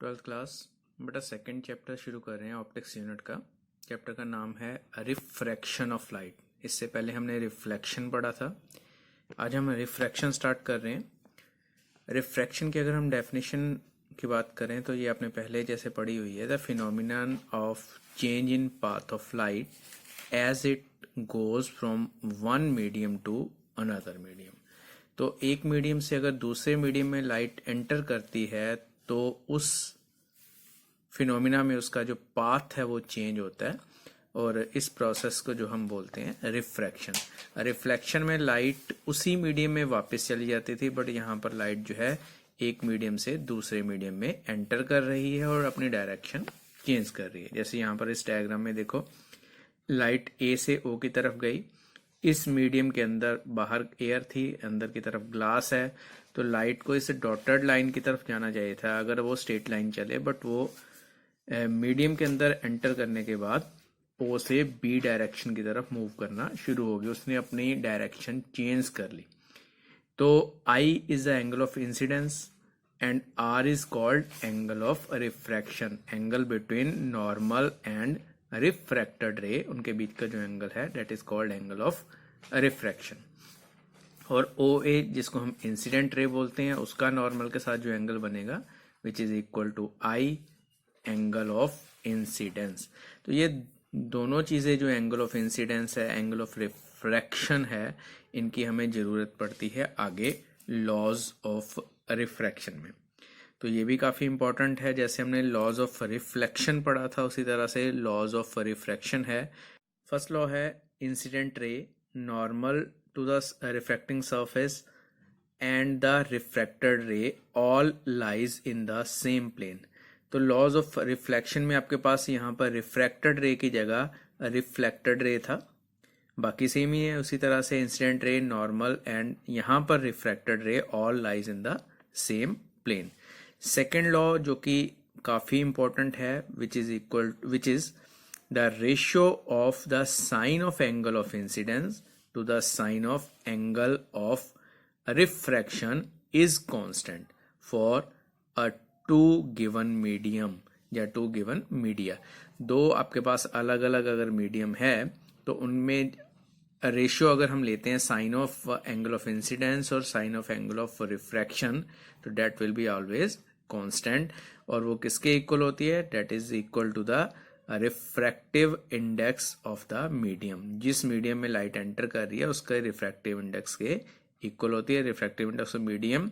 Twelfth class बेटा second chapter शुरू कर रहे हैं ऑप्टिक्स यूनिट का। चैप्टर का नाम है रिफ्रैक्शन ऑफ लाइट। इससे पहले हमने रिफ्लेक्शन पढ़ा था, आज हम रिफ्रैक्शन स्टार्ट कर रहे हैं। रिफ्रैक्शन की अगर हम डेफिनेशन की बात करें तो ये आपने पहले जैसे पढ़ी हुई है, the phenomenon of change in path of light as it goes from one medium to another medium. तो एक मीडियम से अगर दूसरे मीडियम में लाइट एंटर करती है तो उस फिनोमिना में उसका जो पाथ है वो चेंज होता है, और इस प्रोसेस को जो हम बोलते हैं रिफ्रैक्शन। रिफ्लेक्शन में लाइट उसी मीडियम में वापस चली जाती थी, बट यहाँ पर लाइट जो है एक मीडियम से दूसरे मीडियम में एंटर कर रही है और अपनी डायरेक्शन चेंज कर रही है। जैसे यहाँ पर इस डायग्राम में देखो, लाइट ए से ओ की तरफ गई, इस मीडियम के अंदर बाहर एयर थी, अंदर की तरफ ग्लास है, तो लाइट को इस डॉटेड लाइन की तरफ जाना चाहिए था अगर वो स्ट्रेट लाइन चले, बट वो मीडियम के अंदर एंटर करने के बाद ओ से बी डायरेक्शन की तरफ मूव करना शुरू हो गई, उसने अपनी डायरेक्शन चेंज कर ली। तो i is the angle of incidence and r is called angle of refraction, angle between normal and refracted ray, उनके बीच का जो एंगल है that is called angle of refraction. और ओ ए जिसको हम इंसिडेंट रे बोलते हैं, उसका नॉर्मल के साथ जो एंगल बनेगा which is equal to i angle of incidence. तो ये दोनों चीजें जो एंगल ऑफ इंसिडेंस है, एंगल ऑफ रिफ्रैक्शन है, इनकी हमें जरूरत पड़ती है आगे लॉज ऑफ रिफ्रैक्शन में। तो ये भी काफी इंपॉर्टेंट है। जैसे हमने लॉज ऑफ रिफ्लेक्शन पढ़ा था उसी तरह से लॉज ऑफ रिफ्रैक्शन है। फर्स्ट लॉ है incident ray normal to the refracting surface and the refracted ray all lies in the same plane. तो लॉज ऑफ रिफ्लेक्शन में आपके पास यहाँ पर रिफ्रैक्टेड रे की जगह रिफ्लेक्टेड रे था, बाकी सेम ही है। उसी तरह से इंसिडेंट रे नॉर्मल एंड यहाँ पर refracted ray all lies in the same plane. Second law जो कि काफी इंपॉर्टेंट है which is the ratio of the sine of angle of incidence to the sine of angle of refraction is constant for a two given medium या two given media. दो आपके पास अलग अलग अगर मीडियम है तो उनमें रेशियो अगर हम लेते हैं sine of angle of incidence और sine of angle of refraction, तो that will be always constant. और वो किसके इक्वल होती है? That is equal to the refractive index of the medium. जिस मीडियम में लाइट एंटर कर रही है उसका रिफ्रैक्टिव इंडेक्स के इक्वल होती है। Refractive index of medium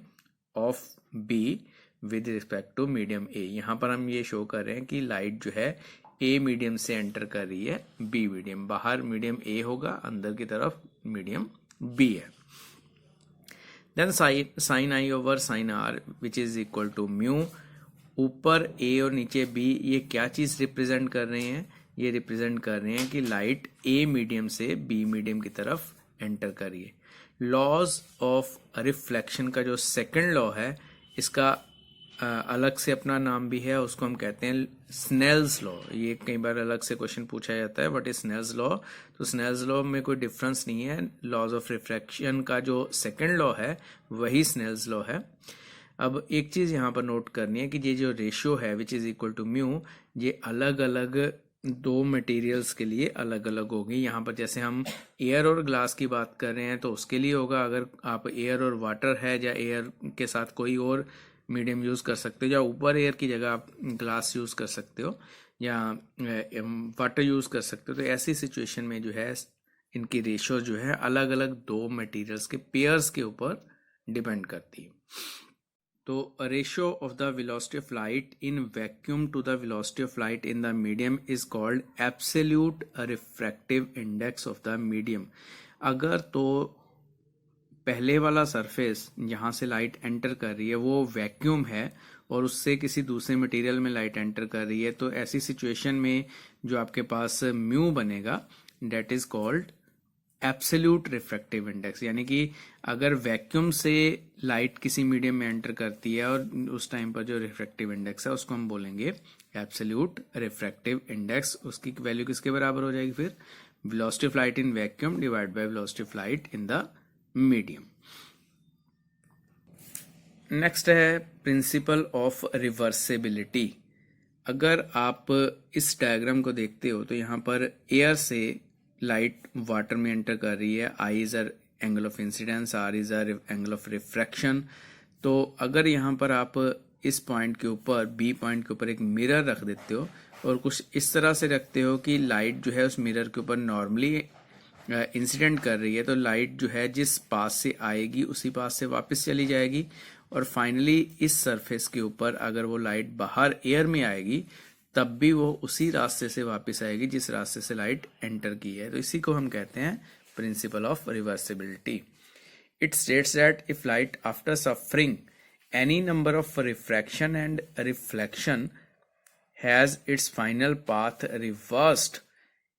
of B with respect to medium A. यहाँ पर हम ये शो कर रहे हैं कि लाइट जो है ए मीडियम से एंटर कर रही है बी मीडियम। बाहर मीडियम ए होगा, अंदर की तरफ मीडियम बी है। Then sine i over sine r which is equal to mu. ऊपर ए और नीचे बी, ये क्या चीज रिप्रेजेंट कर रहे हैं? ये रिप्रेजेंट कर रहे हैं कि लाइट ए मीडियम से बी मीडियम की तरफ एंटर कर रही है। लॉज ऑफ रिफ्लेक्शन का जो सेकेंड लॉ है, इसका अलग से अपना नाम भी है, उसको हम कहते हैं स्नेल्स लॉ। ये कई बार अलग से क्वेश्चन पूछा जाता है, बट स्नेल्स लॉ, तो स्नेल्स लॉ में कोई डिफरेंस नहीं है। लॉज ऑफ रिफ्रैक्शन का जो सेकंड लॉ है वही स्नेल्स लॉ है। अब एक चीज यहाँ पर नोट करनी है कि ये जो रेशियो है which is equal to mu, ये अलग अलग दो मटेरियल्स के लिए अलग अलग होगी। यहाँ पर जैसे हम एयर और ग्लास की बात कर रहे हैं तो उसके लिए होगा, अगर आप एयर और वाटर है या एयर के साथ कोई और मीडियम यूज कर सकते हो, या ऊपर एयर की जगह आप ग्लास यूज कर सकते हो या वाटर यूज कर सकते हो। तो ऐसी सिचुएशन में जो है इनकी रेशियो जो है अलग अलग दो मटेरियल्स के पेयर्स के ऊपर डिपेंड करती है। तो ratio of the velocity of light in vacuum to the velocity of light in the medium is called absolute refractive index of the medium. अगर तो पहले वाला सरफेस जहां से लाइट एंटर कर रही है वो वैक्यूम है और उससे किसी दूसरे मटेरियल में लाइट एंटर कर रही है, तो ऐसी सिचुएशन में जो आपके पास म्यू बनेगा that is called absolute refractive index. यानी कि अगर वैक्यूम से लाइट किसी मीडियम में एंटर करती है और उस टाइम पर जो रिफ्रैक्टिव इंडेक्स है उसको हम बोलेंगे एब्सोल्यूट रिफ्रैक्टिव इंडेक्स। उसकी वैल्यू किसके बराबर हो जाएगी फिर? Velocity of light in vacuum divide by velocity of light in the medium. Next है प्रिंसिपल ऑफ रिवर्सिबिलिटी। अगर आप इस डायग्राम को देखते हो तो यहाँ पर एयर से लाइट वाटर में एंटर कर रही है। I is a angle of incidence, r is a angle of refraction. तो अगर यहाँ पर आप इस पॉइंट के ऊपर, बी पॉइंट के ऊपर एक मिरर रख देते हो और कुछ इस तरह से रखते हो कि लाइट जो है उस मिरर के ऊपर नॉर्मली इंसिडेंट कर रही है, तो लाइट जो है जिस पास से आएगी उसी पास से वापस चली जाएगी, और फाइनली इस सरफेस के ऊपर अगर वो लाइट बाहर एयर में आएगी तब भी वो उसी रास्ते से वापस आएगी जिस रास्ते से लाइट एंटर की है। तो इसी को हम कहते हैं principle of reversibility. It states that if light after suffering any number of refraction and reflection has its final path reversed,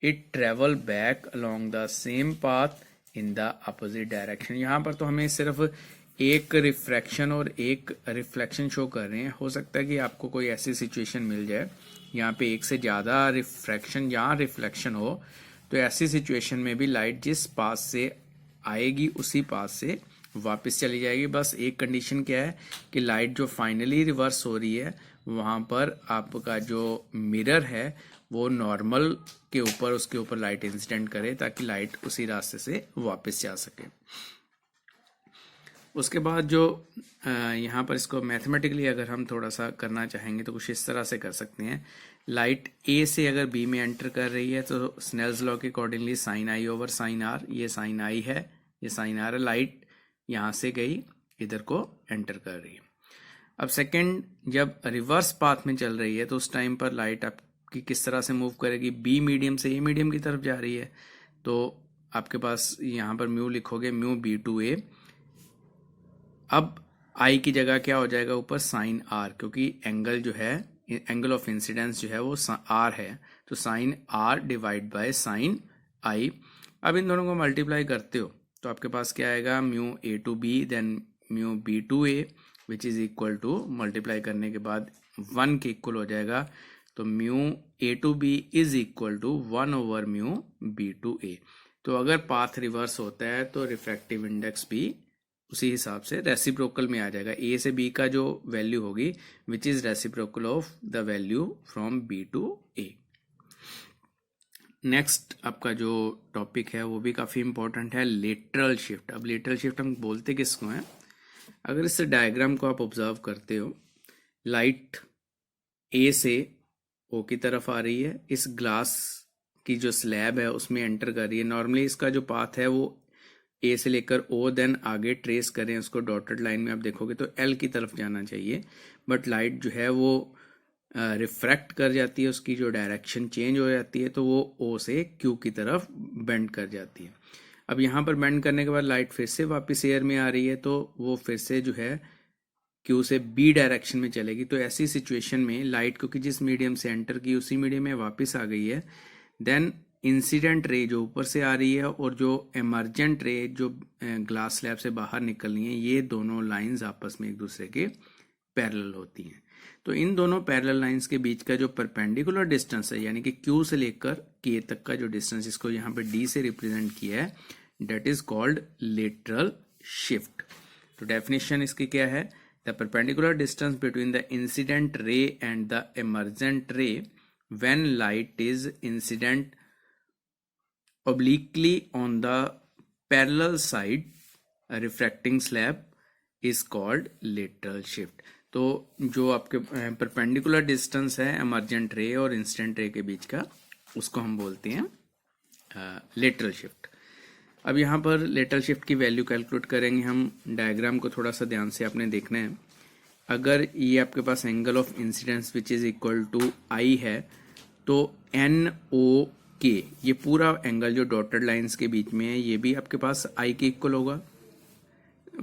it travel back along the same path in the opposite direction। यहाँ पर तो हमें सिर्फ एक refraction और एक reflection show कर रहे हैं। हो सकता है कि आपको कोई ऐसी सिचुएशन मिल जाए यहाँ पे एक से ज़्यादा रिफ्रैक्शन या रिफ्लेक्शन हो, तो ऐसी सिचुएशन में भी लाइट जिस पास से आएगी उसी पास से वापस चली जाएगी। बस एक कंडीशन क्या है कि लाइट जो फाइनली रिवर्स हो रही है वहाँ पर आपका जो मिरर है वो नॉर्मल के ऊपर, उसके ऊपर लाइट इंसिडेंट करे ताकि लाइट उसी रास्ते से वापस जा सके। उसके बाद जो यहाँ पर इसको मैथमेटिकली अगर हम थोड़ा सा करना चाहेंगे तो कुछ इस तरह से कर सकते हैं। लाइट ए से अगर बी में एंटर कर रही है तो स्नेल्स लॉ के accordingly sine i over sine r, ये साइन आई है, ये साइन आर है। लाइट यहाँ से गई, इधर को एंटर कर रही है। अब सेकंड, जब रिवर्स पाथ में चल रही है तो उस टाइम पर लाइट आपकी किस तरह से मूव करेगी? बी मीडियम से ए मीडियम की तरफ जा रही है, तो आपके पास यहाँ पर म्यू लिखोगे, म्यू बी टू ए। अब आई की जगह क्या हो जाएगा ऊपर? साइन आर, क्योंकि एंगल जो है, एंगल ऑफ इंसिडेंस जो है वो आर है, तो sine r divide by sine i. अब इन दोनों को मल्टीप्लाई करते हो तो आपके पास क्या आएगा? Mu A to B then mu B to A, which is equal to, multiply करने के बाद 1 के इक्वल हो जाएगा, तो mu A to B is equal to 1 over mu B to A. तो अगर पाथ रिवर्स होता है तो रिफ्रैक्टिव इंडेक्स भी उसी हिसाब से रेसिप्रोकल में आ जाएगा। ए से बी का जो वैल्यू होगी which is reciprocal of the value from B to A. Next आपका जो टॉपिक है वो भी काफ़ी इंपॉर्टेंट है, लेटरल शिफ्ट। अब लेटरल शिफ्ट हम बोलते किसको हैं? अगर इस डायग्राम को आप ऑब्जर्व करते हो, लाइट ए से ओ की तरफ आ रही है, इस ग्लास की जो स्लैब है उसमें एंटर कर रही है। नॉर्मली इसका जो पाथ है वो ए से लेकर ओ, देन आगे ट्रेस करें उसको डॉटेड लाइन में आप देखोगे तो एल की तरफ जाना चाहिए, बट लाइट जो है वो रिफ्रैक्ट कर जाती है, उसकी जो डायरेक्शन चेंज हो जाती है, तो वो ओ से क्यू की तरफ बेंड कर जाती है। अब यहाँ पर बेंड करने के बाद लाइट फिर से वापस एयर में आ रही है, तो वो फिर से जो है क्यू से बी डायरेक्शन में चलेगी। तो ऐसी सिचुएशन में लाइट क्योंकि जिस मीडियम से एंटर की उसी मीडियम में वापस आ गई है, देन इंसिडेंट रे जो ऊपर से आ रही है और जो एमर्जेंट रे जो ग्लास स्लैब से बाहर निकल रही है, ये दोनों लाइंस आपस में एक दूसरे के पैरेलल होती हैं। तो इन दोनों पैरेलल लाइंस के बीच का जो परपेंडिकुलर डिस्टेंस है, यानी कि Q से लेकर K तक का जो डिस्टेंस, इसको यहाँ पे D से रिप्रेजेंट किया है, that is called lateral shift. तो डेफिनेशन इसकी क्या है? The perpendicular distance between the incident ray and the emergent ray when light is incident obliquely on the parallel side refracting slab is called lateral shift। तो जो आपके perpendicular distance है emergent रे और इंसिडेंट रे के बीच का, उसको हम बोलते हैं लेटरल शिफ्ट। अब यहाँ पर लेटरल शिफ्ट की वैल्यू कैलकुलेट करेंगे हम। डायग्राम को थोड़ा सा ध्यान से आपने देखना है। अगर ये आपके पास angle of incidence which is equal to I है, तो एन ओ के, ये पूरा एंगल जो डॉटेड लाइंस के बीच में है ये भी आपके पास आई के इक्वल होगा,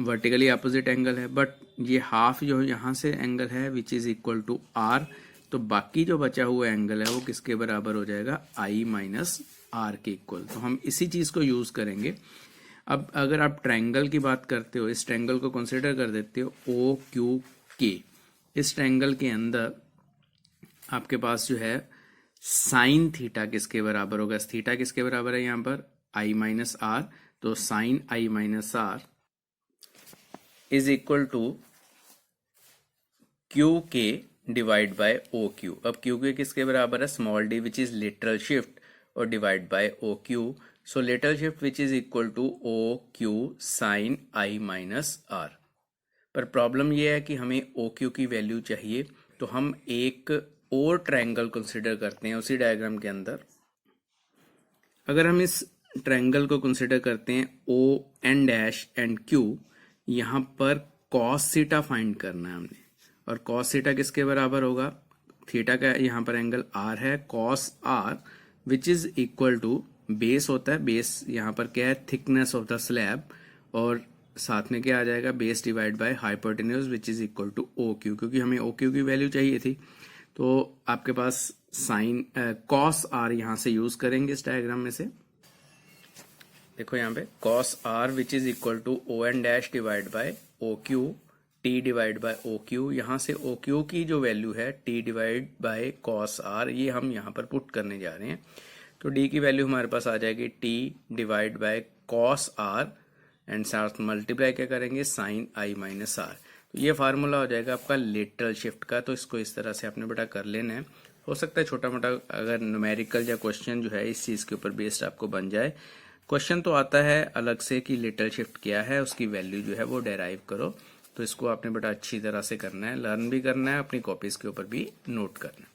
वर्टिकली अपोजिट एंगल है। बट ये हाफ जो यहाँ से एंगल है which is equal to r, तो बाकी जो बचा हुआ एंगल है वो किसके बराबर हो जाएगा? आई माइनस आर के इक्वल। तो हम इसी चीज को यूज करेंगे। अब अगर आप ट्रायंगल की बात करते हो, इस ट्रायंगल को कंसिडर कर देते हो ओ क्यू के, इस ट्रायंगल के अंदर आपके पास जो है साइन थीटा किसके बराबर होगा? थीटा किसके बराबर है यहाँ पर? I minus R. तो sine I minus R is equal to Q के डिवाइड बाय ओ क्यू। अब क्यू के किसके बराबर है, small D which is lateral shift और divide by O Q. So lateral shift which is equal to O Q sine I minus R. पर problem ये है कि हमें ओ क्यू की वैल्यू चाहिए, तो हम एक और ट्रायंगल कंसिडर करते हैं उसी डायग्राम के अंदर। अगर हम इस ट्रायंगल को कंसिडर करते हैं O N dash and Q, यहाँ पर कॉस थीटा फाइंड करना है हमने, और कॉस थीटा किसके बराबर होगा, थीटा का यहाँ पर एंगल आर है, cos r which is equal to base होता है, बेस यहाँ पर क्या है, थिकनेस ऑफ द स्लैब, और साथ में क्या आ जाएगा, base divide by hypotenuse which is equal to O Q, क्योंकि हमें ओ क्यू की वैल्यू चाहिए थी। तो आपके पास साइन कॉस आर यहाँ से यूज करेंगे इस डायग्राम में से। देखो यहाँ पे cos r which is equal to O N dash divide by O Q t divide by O Q. यहाँ से ओ क्यू की जो वैल्यू है t divide by cos r, ये हम यहाँ पर पुट करने जा रहे हैं। तो डी की वैल्यू हमारे पास आ जाएगी t divide by cos r and साथ मल्टीप्लाई क्या करेंगे, साइन आई माइनस आर। तो ये फार्मूला हो जाएगा आपका लेटरल शिफ्ट का। तो इसको इस तरह से आपने बेटा कर लेना है। हो सकता है छोटा मोटा अगर न्यूमेरिकल या क्वेश्चन जो है इस चीज़ के ऊपर बेस्ड आपको बन जाए। क्वेश्चन तो आता है अलग से कि लेटरल शिफ्ट क्या है, उसकी वैल्यू जो है वो डेराइव करो। तो इसको आपने बेटा अच्छी तरह से करना है, लर्न भी करना है, अपनी कॉपीज के ऊपर भी नोट करना है।